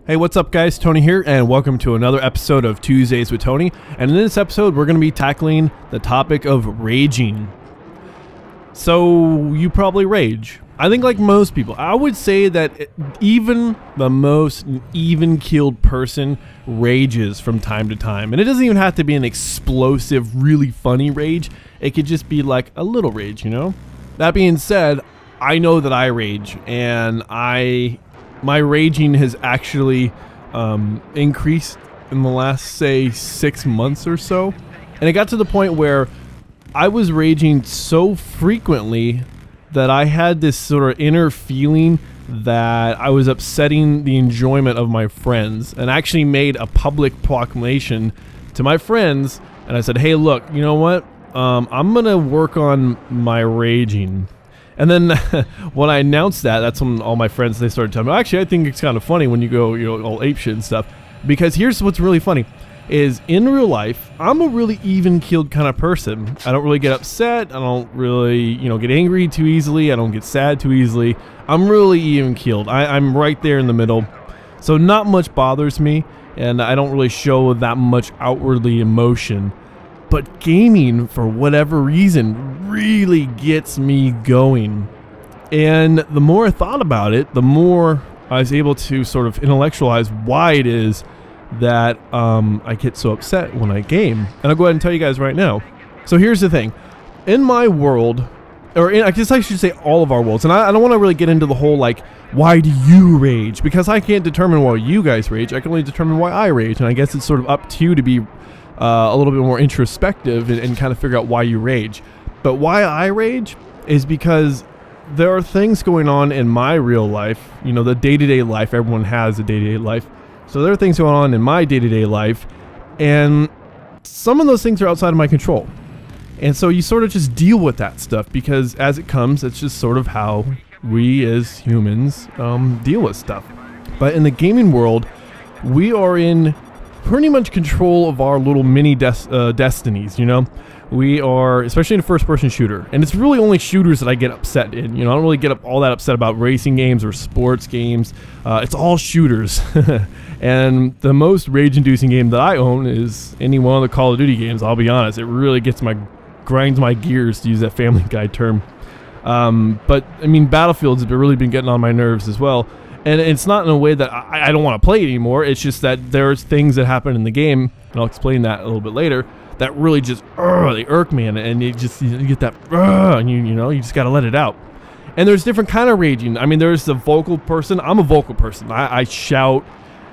Hey, what's up guys? Tony here, and welcome to another episode of Tuesdays with Tony. And in this episode, we're going to be tackling the topic of raging. So, you probably rage. I think like most people, I would say that even the most even-keeled person rages from time to time. And it doesn't even have to be an explosive, really funny rage. It could just be like a little rage, you know? That being said, I know that I rage, and my raging has actually increased in the last, say, 6 months or so. And it got to the point where I was raging so frequently that I had this sort of inner feeling that I was upsetting the enjoyment of my friends, and actually made a public proclamation to my friends. And I said, hey, look, you know what? I'm going to work on my raging. And then when I announced that, that's when all my friends, they started telling me, actually, I think it's kind of funny when you go, you know, all apeshit and stuff. Because here's what's really funny, is in real life, I'm a really even-keeled kind of person. I don't really get upset. I don't really, you know, get angry too easily. I don't get sad too easily. I'm really even-keeled. I'm right there in the middle. So not much bothers me, and I don't really show that much outwardly emotion. But gaming, for whatever reason, really gets me going. And the more I thought about it, the more I was able to sort of intellectualize why it is that I get so upset when I game. And I'll go ahead and tell you guys right now. So here's the thing. In my world, or I guess I should say all of our worlds, and I don't want to really get into the whole, like, why do you rage? Because I can't determine why you guys rage. I can only determine why I rage. And I guess it's sort of up to you to be a little bit more introspective and kind of figure out why you rage. But why I rage is because there are things going on in my real life, you know, the day-to-day life. Everyone has a day-to-day life. So there are things going on in my day-to-day life, and some of those things are outside of my control. And so you sort of just deal with that stuff, because as it comes, it's just sort of how we as humans deal with stuff. But in the gaming world, we are in pretty much control of our little mini destinies, you know? We are, especially in a first-person shooter, and it's really only shooters that I get upset in. You know, I don't really get all that upset about racing games or sports games. It's all shooters. And the most rage-inducing game that I own is any one of the Call of Duty games, I'll be honest. It really grinds my gears, to use that Family Guy term. But, I mean, Battlefield's really been getting on my nerves as well. And it's not in a way that I don't want to play it anymore. It's just that there's things that happen in the game, and I'll explain that a little bit later, that really just, they irk me, and you get that, and you know, you just got to let it out. And there's different kind of raging. I mean, there's the vocal person. I'm a vocal person. I shout,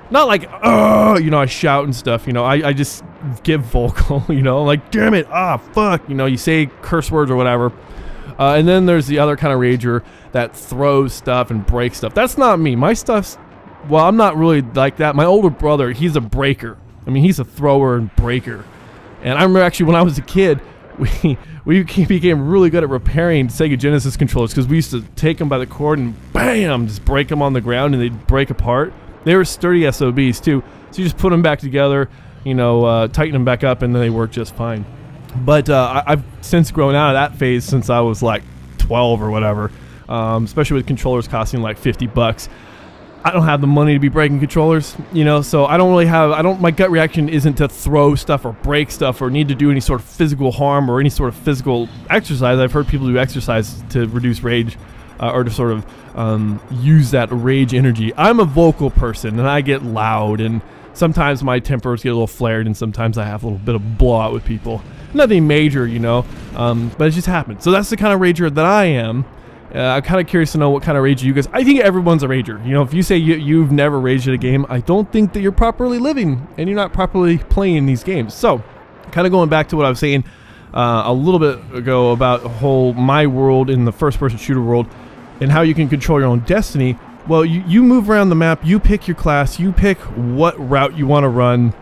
not like, you know, I shout and stuff, you know, I just get vocal, you know, like, damn it, fuck, you know, you say curse words or whatever. And then there's the other kind of rager that throws stuff and breaks stuff. That's not me. My stuff's, well, I'm not really like that. My older brother, he's a breaker. I mean, he's a thrower and breaker. And I remember actually when I was a kid, we became really good at repairing Sega Genesis controllers, because we used to take them by the cord and bam, just break them on the ground, and they'd break apart. They were sturdy SOBs too. So you just put them back together, you know, tighten them back up, and then they work just fine. But I've since grown out of that phase since I was like 12 or whatever, especially with controllers costing like 50 bucks. I don't have the money to be breaking controllers, you know, so I don't really have, my gut reaction isn't to throw stuff or break stuff or need to do any sort of physical harm or any sort of physical exercise. I've heard people do exercise to reduce rage or to sort of use that rage energy. I'm a vocal person, and I get loud, and sometimes my tempers get a little flared, and sometimes I have a little bit of blowout with people. Nothing major, you know, but it just happens. So that's the kind of rager that I am. I'm kind of curious to know what kind of rager you guys. I think everyone's a rager. You know, if you say you've never raged at a game, I don't think that you're properly living and you're not properly playing these games. So, kind of going back to what I was saying a little bit ago about my world in the first-person shooter world and how you can control your own destiny. Well, you move around the map, you pick your class, you pick what route you want to run,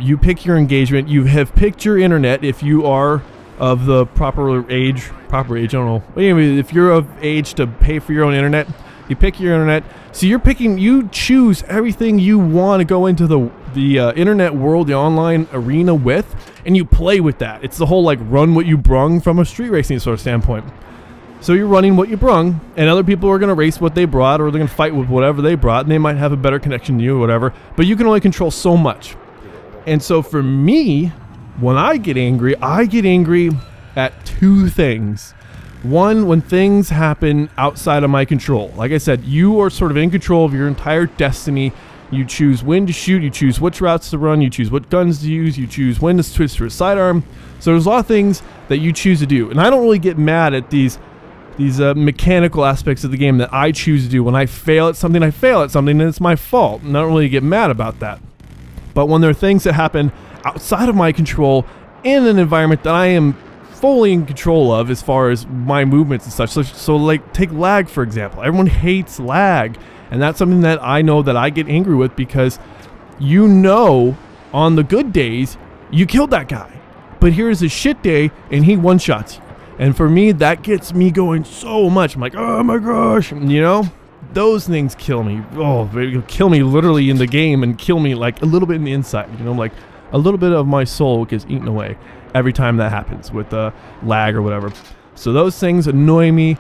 you pick your engagement, you have picked your internet if you are of the proper age, I don't know. But anyway, if you're of age to pay for your own internet, you pick your internet. So you choose everything you want to go into the internet world, the online arena with, and you play with that. It's the whole like run what you brung from a street racing sort of standpoint. So you're running what you brung, and other people are going to race what they brought, or they're going to fight with whatever they brought, and they might have a better connection than you or whatever, but you can only control so much. And so for me, when I get angry at two things. One, when things happen outside of my control. Like I said, you are sort of in control of your entire destiny. You choose when to shoot, you choose which routes to run, you choose what guns to use, you choose when to twist your sidearm. So there's a lot of things that you choose to do. And I don't really get mad at these mechanical aspects of the game that I choose to do. When I fail at something, and it's my fault. And I don't really get mad about that. But when there are things that happen outside of my control in an environment that I am fully in control of as far as my movements and such. So like take lag, for example. Everyone hates lag. And that's something that I know that I get angry with, because you know on the good days you killed that guy. But here's a shit day and he one-shots you. And for me, that gets me going so much. I'm like, oh my gosh, you know? Those things kill me. Oh, they kill me literally in the game and kill me like a little bit in the inside. You know, like a little bit of my soul gets eaten away every time that happens with lag or whatever. So those things annoy me.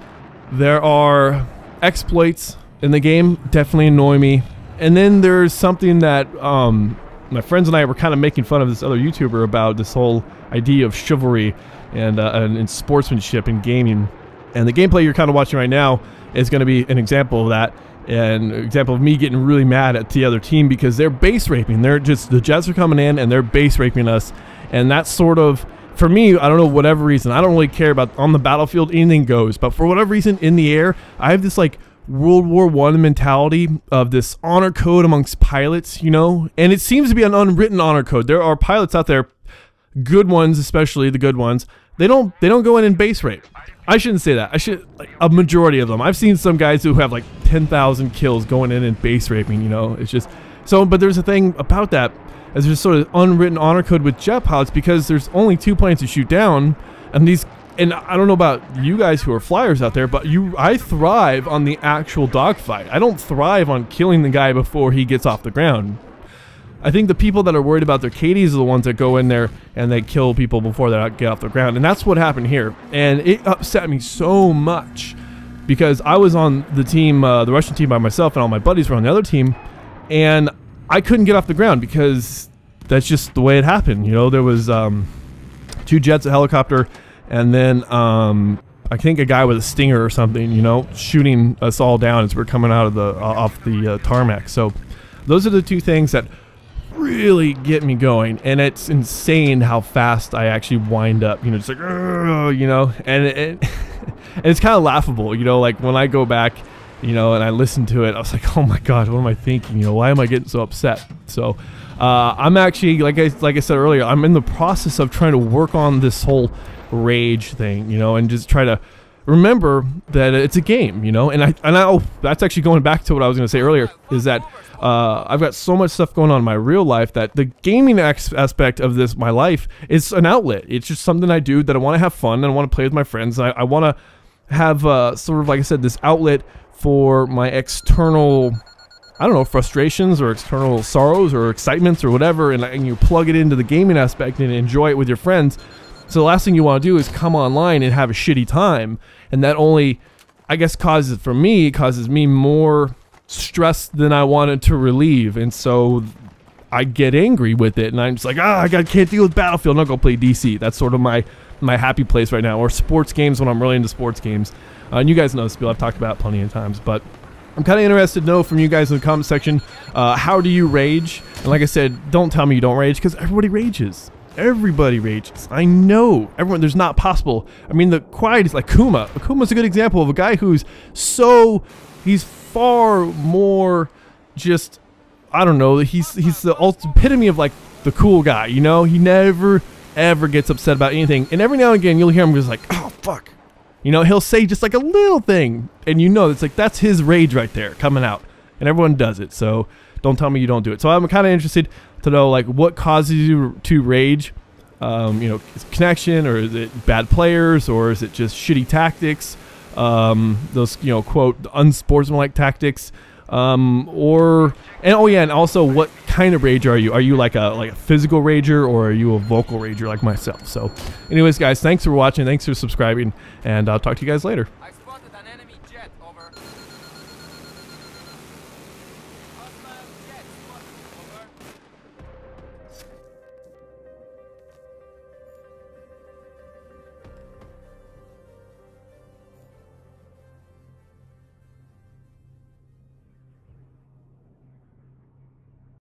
There are exploits in the game, definitely annoy me. And then there's something that my friends and I were kind of making fun of this other YouTuber about, this whole idea of chivalry and sportsmanship in gaming. And the gameplay you're kind of watching right now is going to be an example of that. An example of me getting really mad at the other team because they're base raping. They're just, the Jets are coming in and they're base raping us. And that's sort of, for me, I don't know, whatever reason, I don't really care about on the battlefield, anything goes. But for whatever reason, in the air, I have this like World War I mentality of this honor code amongst pilots, you know? And it seems to be an unwritten honor code. There are pilots out there, good ones, especially the good ones, they don't go in and base rape. I shouldn't say that. I should, like, a majority of them. I've seen some guys who have like 10,000 kills going in and base raping, you know? It's just, so, but there's a thing about that, as there's sort of unwritten honor code with jet pilots, because there's only 2 planes to shoot down, and these, and I don't know about you guys who are flyers out there, but I thrive on the actual dogfight. I don't thrive on killing the guy before he gets off the ground. I think the people that are worried about their KDs are the ones that go in there and they kill people before they get off the ground, and that's what happened here. And it upset me so much, because I was on the team, the Russian team, by myself, and all my buddies were on the other team, and I couldn't get off the ground because that's just the way it happened. You know, there was 2 jets, a helicopter, and then I think a guy with a Stinger or something, you know, shooting us all down as we're coming out of the off the tarmac. So those are the 2 things that really get me going, and it's insane how fast I actually wind up. You know, just like, you know, and it's kind of laughable. You know, like when I go back, you know, and I listen to it, I was like, oh my god, what am I thinking? You know, why am I getting so upset? So I'm actually, like I said earlier, I'm in the process of trying to work on this whole rage thing, you know, and just try to remember that it's a game, you know. And oh, that's actually going back to what I was going to say earlier, is that I've got so much stuff going on in my real life that the gaming aspect of this, my life, is an outlet. It's just something I do that I want to have fun, and I want to play with my friends, and I want to have sort of, like I said, this outlet for my external, I don't know, frustrations or external sorrows or excitements or whatever, and you plug it into the gaming aspect and enjoy it with your friends. So the last thing you want to do is come online and have a shitty time, and that only, I guess, causes me more stress than I wanted to relieve, and so I get angry with it, and I'm just like, I can't deal with Battlefield, I'm not gonna play DC. That's sort of my happy place right now, or sports games when I'm really into sports games. And you guys know this, Bill, I've talked about it plenty of times, but I'm kind of interested to know from you guys in the comment section, how do you rage? And like I said, don't tell me you don't rage, because everybody rages. Everybody rages. I know. Everyone, there's not possible. I mean, the quiet is like Kuma. Kuma's a good example of a guy who's he's far more just, I don't know, he's the epitome of like the cool guy, you know? He never ever gets upset about anything. And every now and again you'll hear him just like, oh fuck. You know, he'll say just like a little thing, and you know it's like that's his rage right there coming out. And everyone does it. So don't tell me you don't do it. So I'm kind of interested to know, like, what causes you to rage. You know, is it connection, or is it bad players, or is it just shitty tactics? Those, you know, quote, unsportsmanlike tactics. And also, what kind of rage are you? Are you like a physical rager, or are you a vocal rager like myself? So anyways, guys, thanks for watching, thanks for subscribing, and I'll talk to you guys later.